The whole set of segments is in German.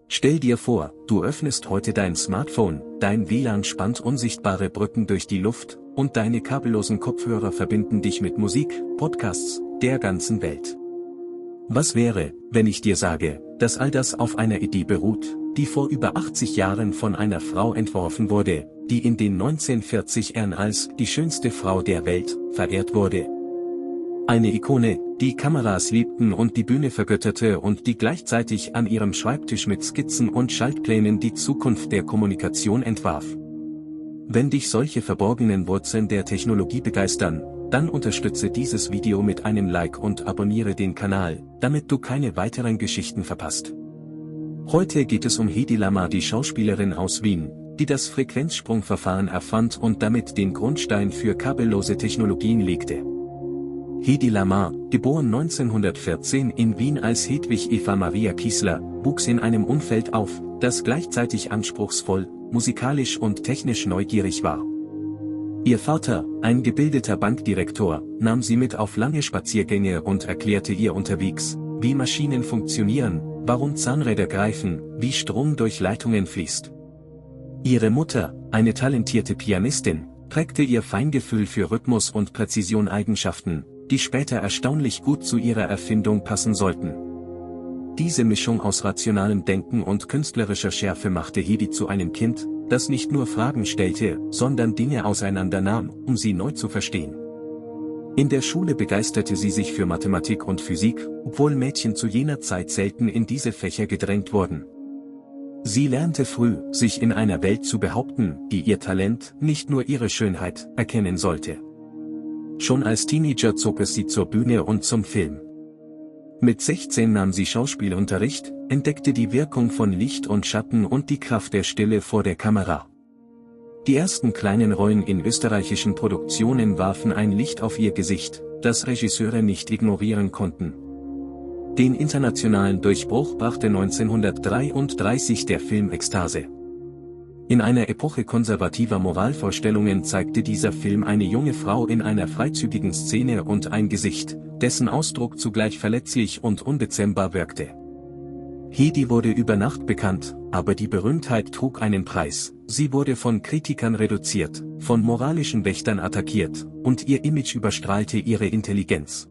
Stell dir vor, du öffnest heute dein Smartphone, dein WLAN spannt unsichtbare Brücken durch die Luft, und deine kabellosen Kopfhörer verbinden dich mit Musik, Podcasts, der ganzen Welt. Was wäre, wenn ich dir sage, dass all das auf einer Idee beruht, die vor über 80 Jahren von einer Frau entworfen wurde, die in den 1940ern als die schönste Frau der Welt verehrt wurde? Eine Ikone, die Kameras liebten und die Bühne vergötterte und die gleichzeitig an ihrem Schreibtisch mit Skizzen und Schaltplänen die Zukunft der Kommunikation entwarf. Wenn dich solche verborgenen Wurzeln der Technologie begeistern, dann unterstütze dieses Video mit einem Like und abonniere den Kanal, damit du keine weiteren Geschichten verpasst. Heute geht es um Hedi Lamar, die Schauspielerin aus Wien, die das Frequenzsprungverfahren erfand und damit den Grundstein für kabellose Technologien legte. Hedi Lamar, geboren 1914 in Wien als Hedwig Eva Maria Kiesler, wuchs in einem Umfeld auf, das gleichzeitig anspruchsvoll, musikalisch und technisch neugierig war. Ihr Vater, ein gebildeter Bankdirektor, nahm sie mit auf lange Spaziergänge und erklärte ihr unterwegs, wie Maschinen funktionieren, warum Zahnräder greifen, wie Strom durch Leitungen fließt. Ihre Mutter, eine talentierte Pianistin, prägte ihr Feingefühl für Rhythmus und Präzision Eigenschaften, die später erstaunlich gut zu ihrer Erfindung passen sollten. Diese Mischung aus rationalem Denken und künstlerischer Schärfe machte Hedi zu einem Kind, das nicht nur Fragen stellte, sondern Dinge auseinandernahm, um sie neu zu verstehen. In der Schule begeisterte sie sich für Mathematik und Physik, obwohl Mädchen zu jener Zeit selten in diese Fächer gedrängt wurden. Sie lernte früh, sich in einer Welt zu behaupten, die ihr Talent, nicht nur ihre Schönheit, erkennen sollte. Schon als Teenager zog es sie zur Bühne und zum Film. Mit 16 nahm sie Schauspielunterricht, entdeckte die Wirkung von Licht und Schatten und die Kraft der Stille vor der Kamera. Die ersten kleinen Rollen in österreichischen Produktionen warfen ein Licht auf ihr Gesicht, das Regisseure nicht ignorieren konnten. Den internationalen Durchbruch brachte 1933 der Film Ekstase. In einer Epoche konservativer Moralvorstellungen zeigte dieser Film eine junge Frau in einer freizügigen Szene und ein Gesicht, dessen Ausdruck zugleich verletzlich und unbezähmbar wirkte. Hedi wurde über Nacht bekannt, aber die Berühmtheit trug einen Preis. Sie wurde von Kritikern reduziert, von moralischen Wächtern attackiert, und ihr Image überstrahlte ihre Intelligenz.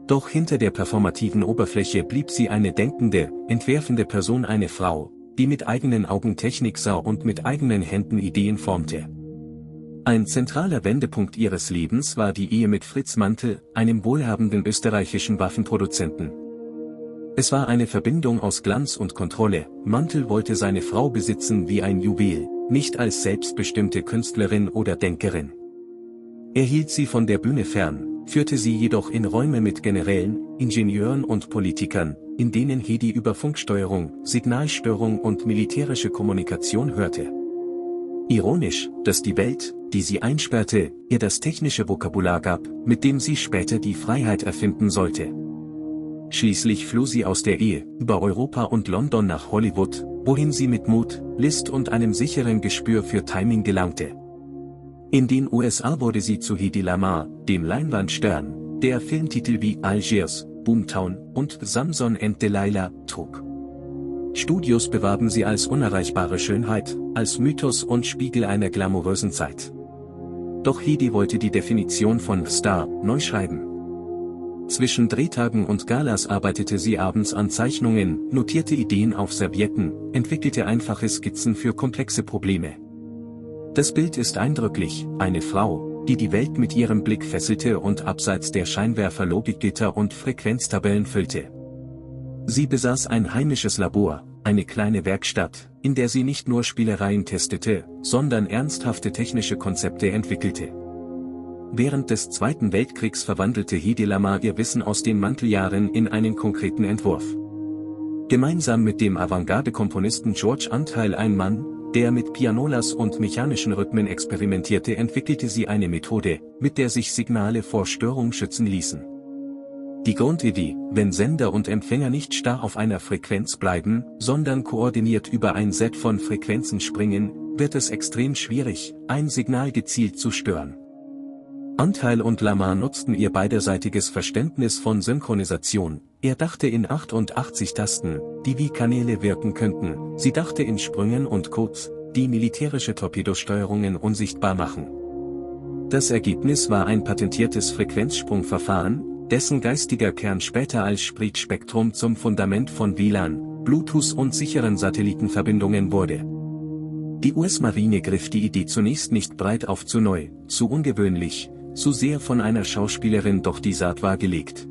Doch hinter der performativen Oberfläche blieb sie eine denkende, entwerfende Person, eine Frau, die mit eigenen Augen Technik sah und mit eigenen Händen Ideen formte. Ein zentraler Wendepunkt ihres Lebens war die Ehe mit Fritz Mantel, einem wohlhabenden österreichischen Waffenproduzenten. Es war eine Verbindung aus Glanz und Kontrolle. Mantel wollte seine Frau besitzen wie ein Juwel, nicht als selbstbestimmte Künstlerin oder Denkerin. Er hielt sie von der Bühne fern, führte sie jedoch in Räume mit Generälen, Ingenieuren und Politikern, in denen Hedi über Funksteuerung, Signalstörung und militärische Kommunikation hörte. Ironisch, dass die Welt, die sie einsperrte, ihr das technische Vokabular gab, mit dem sie später die Freiheit erfinden sollte. Schließlich floh sie aus der Ehe, über Europa und London nach Hollywood, wohin sie mit Mut, List und einem sicheren Gespür für Timing gelangte. In den USA wurde sie zu Hedi Lamar, dem Leinwandstern, der Filmtitel wie Algiers, Boomtown und Samson and Delilah trug. Studios bewarben sie als unerreichbare Schönheit, als Mythos und Spiegel einer glamourösen Zeit. Doch Hedi wollte die Definition von Star neu schreiben. Zwischen Drehtagen und Galas arbeitete sie abends an Zeichnungen, notierte Ideen auf Servietten, entwickelte einfache Skizzen für komplexe Probleme. Das Bild ist eindrücklich, eine Frau, die die Welt mit ihrem Blick fesselte und abseits der Scheinwerfer Logikgitter und Frequenztabellen füllte. Sie besaß ein heimisches Labor, eine kleine Werkstatt, in der sie nicht nur Spielereien testete, sondern ernsthafte technische Konzepte entwickelte. Während des Zweiten Weltkriegs verwandelte Hedi Lamar ihr Wissen aus den Manteljahren in einen konkreten Entwurf. Gemeinsam mit dem Avantgarde-Komponisten George Antheil, ein Mann, der mit Pianolas und mechanischen Rhythmen experimentierte, entwickelte sie eine Methode, mit der sich Signale vor Störung schützen ließen. Die Grundidee: wenn Sender und Empfänger nicht starr auf einer Frequenz bleiben, sondern koordiniert über ein Set von Frequenzen springen, wird es extrem schwierig, ein Signal gezielt zu stören. Antheil und Lamar nutzten ihr beiderseitiges Verständnis von Synchronisation. Er dachte in 88 Tasten, die wie Kanäle wirken könnten. Sie dachte in Sprüngen und Codes, die militärische Torpedosteuerungen unsichtbar machen. Das Ergebnis war ein patentiertes Frequenzsprungverfahren, dessen geistiger Kern später als Spreadspektrum zum Fundament von WLAN, Bluetooth und sicheren Satellitenverbindungen wurde. Die US-Marine griff die Idee zunächst nicht breit auf, zu neu, zu ungewöhnlich, zu sehr von einer Schauspielerin, doch die Saat war gelegt.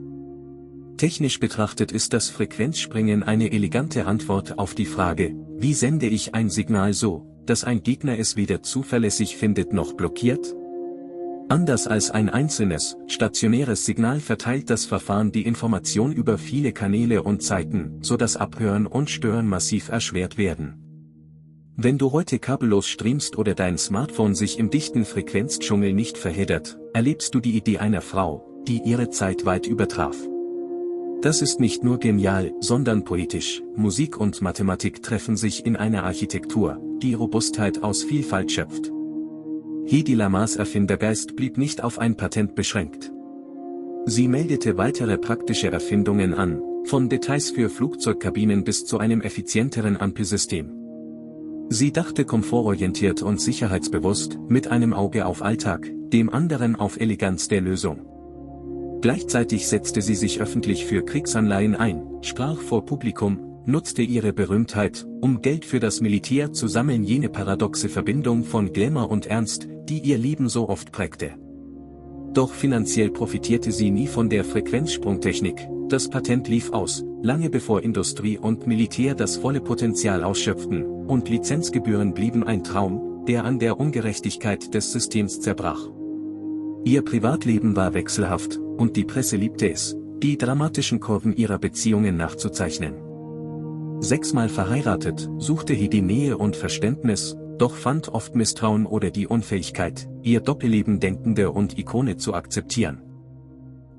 Technisch betrachtet ist das Frequenzspringen eine elegante Antwort auf die Frage, wie sende ich ein Signal so, dass ein Gegner es weder zuverlässig findet noch blockiert? Anders als ein einzelnes, stationäres Signal verteilt das Verfahren die Information über viele Kanäle und Zeiten, sodass Abhören und Stören massiv erschwert werden. Wenn du heute kabellos streamst oder dein Smartphone sich im dichten Frequenzdschungel nicht verheddert, erlebst du die Idee einer Frau, die ihre Zeit weit übertraf. Das ist nicht nur genial, sondern poetisch. Musik und Mathematik treffen sich in einer Architektur, die Robustheit aus Vielfalt schöpft. Hedy Lamars Erfindergeist blieb nicht auf ein Patent beschränkt. Sie meldete weitere praktische Erfindungen an, von Details für Flugzeugkabinen bis zu einem effizienteren Ampelsystem. Sie dachte komfortorientiert und sicherheitsbewusst, mit einem Auge auf Alltag, dem anderen auf Eleganz der Lösung. Gleichzeitig setzte sie sich öffentlich für Kriegsanleihen ein, sprach vor Publikum, nutzte ihre Berühmtheit, um Geld für das Militär zu sammeln, jene paradoxe Verbindung von Glamour und Ernst, die ihr Leben so oft prägte. Doch finanziell profitierte sie nie von der Frequenzsprungtechnik, das Patent lief aus, lange bevor Industrie und Militär das volle Potenzial ausschöpften, und Lizenzgebühren blieben ein Traum, der an der Ungerechtigkeit des Systems zerbrach. Ihr Privatleben war wechselhaft, und die Presse liebte es, die dramatischen Kurven ihrer Beziehungen nachzuzeichnen. 6-mal verheiratet, suchte Hedy Nähe und Verständnis, doch fand oft Misstrauen oder die Unfähigkeit, ihr Doppelleben Denkende und Ikone zu akzeptieren.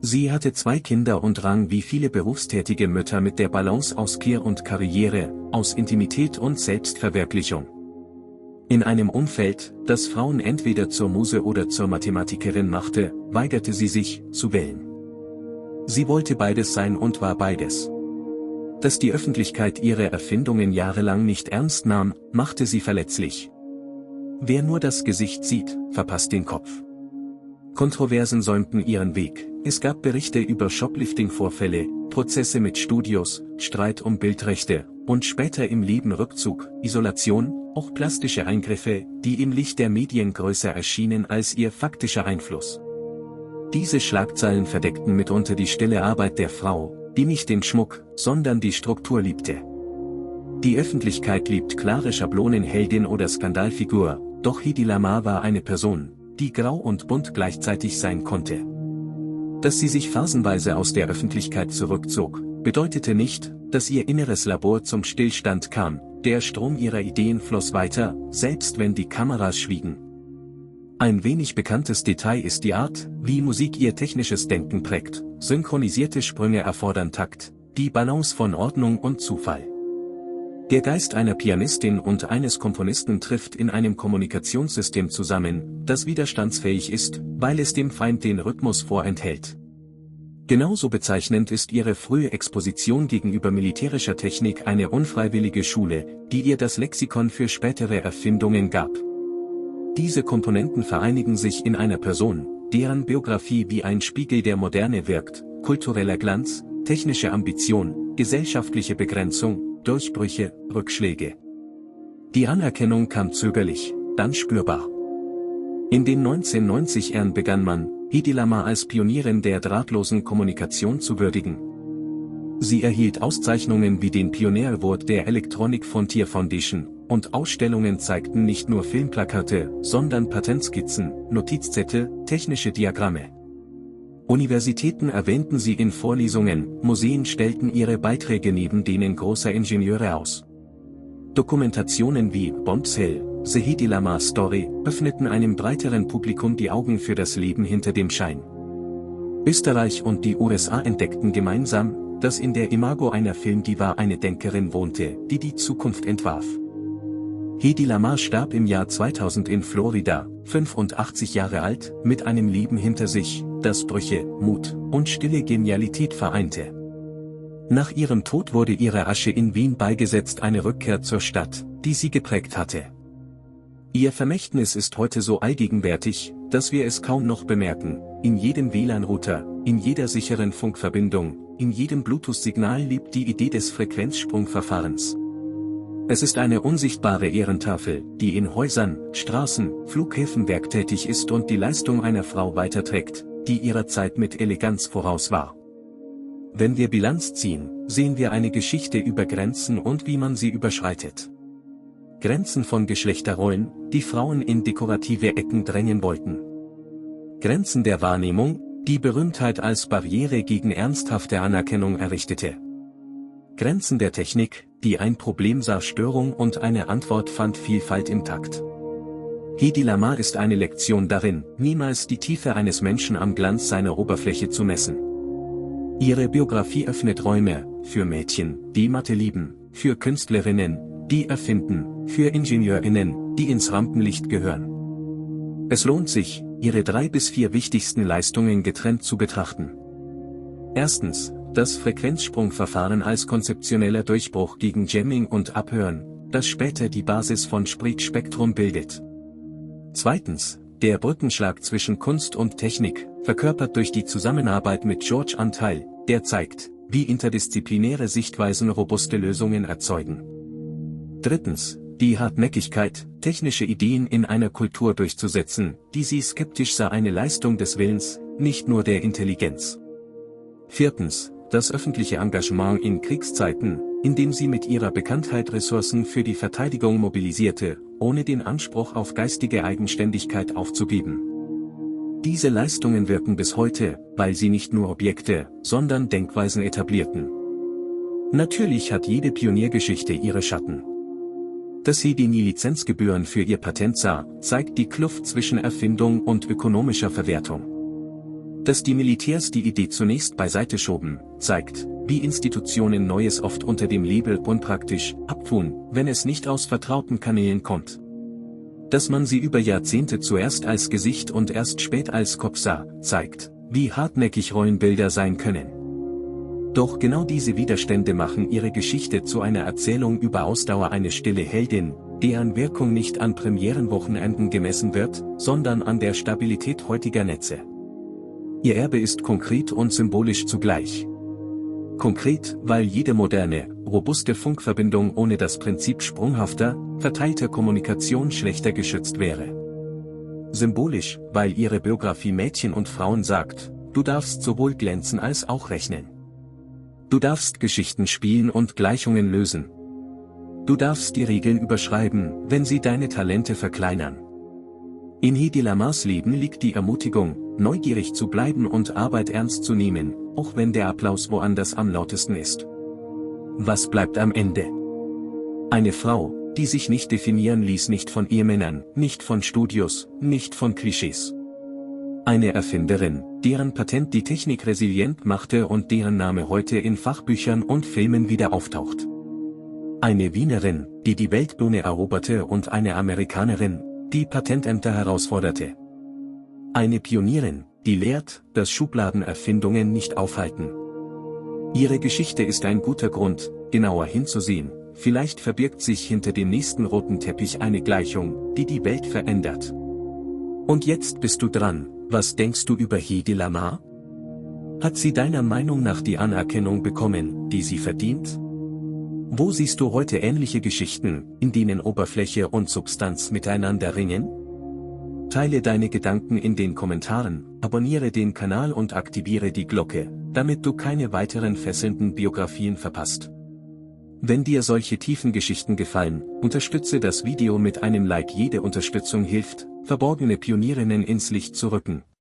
Sie hatte 2 Kinder und rang wie viele berufstätige Mütter mit der Balance aus Care und Karriere, aus Intimität und Selbstverwirklichung. In einem Umfeld, das Frauen entweder zur Muse oder zur Mathematikerin machte, weigerte sie sich, zu wählen. Sie wollte beides sein und war beides. Dass die Öffentlichkeit ihre Erfindungen jahrelang nicht ernst nahm, machte sie verletzlich. Wer nur das Gesicht sieht, verpasst den Kopf. Kontroversen säumten ihren Weg, es gab Berichte über Shoplifting-Vorfälle, Prozesse mit Studios, Streit um Bildrechte, und später im Leben Rückzug, Isolation, auch plastische Eingriffe, die im Licht der Medien größer erschienen als ihr faktischer Einfluss. Diese Schlagzeilen verdeckten mitunter die stille Arbeit der Frau, die nicht den Schmuck, sondern die Struktur liebte. Die Öffentlichkeit liebt klare Schablonen, Heldin oder Skandalfigur, doch Hedy Lamar war eine Person, die grau und bunt gleichzeitig sein konnte. Dass sie sich phasenweise aus der Öffentlichkeit zurückzog, bedeutete nicht, dass ihr inneres Labor zum Stillstand kam, der Strom ihrer Ideen floss weiter, selbst wenn die Kameras schwiegen. Ein wenig bekanntes Detail ist die Art, wie Musik ihr technisches Denken prägt. Synchronisierte Sprünge erfordern Takt, die Balance von Ordnung und Zufall. Der Geist einer Pianistin und eines Komponisten trifft in einem Kommunikationssystem zusammen, das widerstandsfähig ist, weil es dem Feind den Rhythmus vorenthält. Genauso bezeichnend ist ihre frühe Exposition gegenüber militärischer Technik eine unfreiwillige Schule, die ihr das Lexikon für spätere Erfindungen gab. Diese Komponenten vereinigen sich in einer Person, deren Biografie wie ein Spiegel der Moderne wirkt: kultureller Glanz, technische Ambition, gesellschaftliche Begrenzung, Durchbrüche, Rückschläge. Die Anerkennung kam zögerlich, dann spürbar. In den 1990ern begann man, Hedy Lamar als Pionierin der drahtlosen Kommunikation zu würdigen. Sie erhielt Auszeichnungen wie den Pioneer Award der Electronic Frontier Foundation, und Ausstellungen zeigten nicht nur Filmplakate, sondern Patentskizzen, Notizzettel, technische Diagramme. Universitäten erwähnten sie in Vorlesungen, Museen stellten ihre Beiträge neben denen großer Ingenieure aus. Dokumentationen wie Bombshell, The Hedy Lamar Story, öffneten einem breiteren Publikum die Augen für das Leben hinter dem Schein. Österreich und die USA entdeckten gemeinsam, dass in der Imago einer Filmdiva eine Denkerin wohnte, die die Zukunft entwarf. Hedi Lamar starb im Jahr 2000 in Florida, 85 Jahre alt, mit einem Leben hinter sich, das Brüche, Mut und stille Genialität vereinte. Nach ihrem Tod wurde ihre Asche in Wien beigesetzt, eine Rückkehr zur Stadt, die sie geprägt hatte. Ihr Vermächtnis ist heute so allgegenwärtig, dass wir es kaum noch bemerken. In jedem WLAN-Router, in jeder sicheren Funkverbindung, in jedem Bluetooth-Signal lebt die Idee des Frequenzsprungverfahrens. Es ist eine unsichtbare Ehrentafel, die in Häusern, Straßen, Flughäfen werktätig ist und die Leistung einer Frau weiterträgt, die ihrer Zeit mit Eleganz voraus war. Wenn wir Bilanz ziehen, sehen wir eine Geschichte über Grenzen und wie man sie überschreitet. Grenzen von Geschlechterrollen, die Frauen in dekorative Ecken drängen wollten. Grenzen der Wahrnehmung, die Berühmtheit als Barriere gegen ernsthafte Anerkennung errichtete. Grenzen der Technik, die ein Problem sah, Störung und eine Antwort fand, Vielfalt im Takt. Hedi Lamar ist eine Lektion darin, niemals die Tiefe eines Menschen am Glanz seiner Oberfläche zu messen. Ihre Biografie öffnet Räume, für Mädchen, die Mathe lieben, für Künstlerinnen, die erfinden, für IngenieurInnen, die ins Rampenlicht gehören. Es lohnt sich, ihre 3 bis 4 wichtigsten Leistungen getrennt zu betrachten. Erstens, das Frequenzsprungverfahren als konzeptioneller Durchbruch gegen Jamming und Abhören, das später die Basis von Spektrum bildet. Zweitens, der Brückenschlag zwischen Kunst und Technik, verkörpert durch die Zusammenarbeit mit George Antheil, der zeigt, wie interdisziplinäre Sichtweisen robuste Lösungen erzeugen. Drittens, die Hartnäckigkeit, technische Ideen in einer Kultur durchzusetzen, die sie skeptisch sah, eine Leistung des Willens, nicht nur der Intelligenz. Viertens, das öffentliche Engagement in Kriegszeiten, indem sie mit ihrer Bekanntheit Ressourcen für die Verteidigung mobilisierte, ohne den Anspruch auf geistige Eigenständigkeit aufzugeben. Diese Leistungen wirken bis heute, weil sie nicht nur Objekte, sondern Denkweisen etablierten. Natürlich hat jede Pioniergeschichte ihre Schatten. Dass sie die Lizenzgebühren für ihr Patent sah, zeigt die Kluft zwischen Erfindung und ökonomischer Verwertung. Dass die Militärs die Idee zunächst beiseite schoben, zeigt, wie Institutionen Neues oft unter dem Label unpraktisch abtun, wenn es nicht aus vertrauten Kanälen kommt. Dass man sie über Jahrzehnte zuerst als Gesicht und erst spät als Kopf sah, zeigt, wie hartnäckig Rollenbilder sein können. Doch genau diese Widerstände machen ihre Geschichte zu einer Erzählung über Ausdauer, eine stille Heldin, deren Wirkung nicht an Premierenwochenenden gemessen wird, sondern an der Stabilität heutiger Netze. Ihr Erbe ist konkret und symbolisch zugleich. Konkret, weil jede moderne, robuste Funkverbindung ohne das Prinzip sprunghafter, verteilter Kommunikation schlechter geschützt wäre. Symbolisch, weil ihre Biografie Mädchen und Frauen sagt, du darfst sowohl glänzen als auch rechnen. Du darfst Geschichten spielen und Gleichungen lösen. Du darfst die Regeln überschreiben, wenn sie deine Talente verkleinern. In Hedi Lamars Leben liegt die Ermutigung, neugierig zu bleiben und Arbeit ernst zu nehmen, auch wenn der Applaus woanders am lautesten ist. Was bleibt am Ende? Eine Frau, die sich nicht definieren ließ, nicht von Ehemännern, nicht von Studios, nicht von Klischees. Eine Erfinderin, deren Patent die Technik resilient machte und deren Name heute in Fachbüchern und Filmen wieder auftaucht. Eine Wienerin, die die Weltbühne eroberte, und eine Amerikanerin, die Patentämter herausforderte. Eine Pionierin, die lehrt, dass Schubladenerfindungen nicht aufhalten. Ihre Geschichte ist ein guter Grund, genauer hinzusehen. Vielleicht verbirgt sich hinter dem nächsten roten Teppich eine Gleichung, die die Welt verändert. Und jetzt bist du dran. Was denkst du über Hedi Lamar? Hat sie deiner Meinung nach die Anerkennung bekommen, die sie verdient? Wo siehst du heute ähnliche Geschichten, in denen Oberfläche und Substanz miteinander ringen? Teile deine Gedanken in den Kommentaren, abonniere den Kanal und aktiviere die Glocke, damit du keine weiteren fesselnden Biografien verpasst. Wenn dir solche tiefen Geschichten gefallen, unterstütze das Video mit einem Like. Jede Unterstützung hilft, verborgene Pionierinnen ins Licht zu rücken.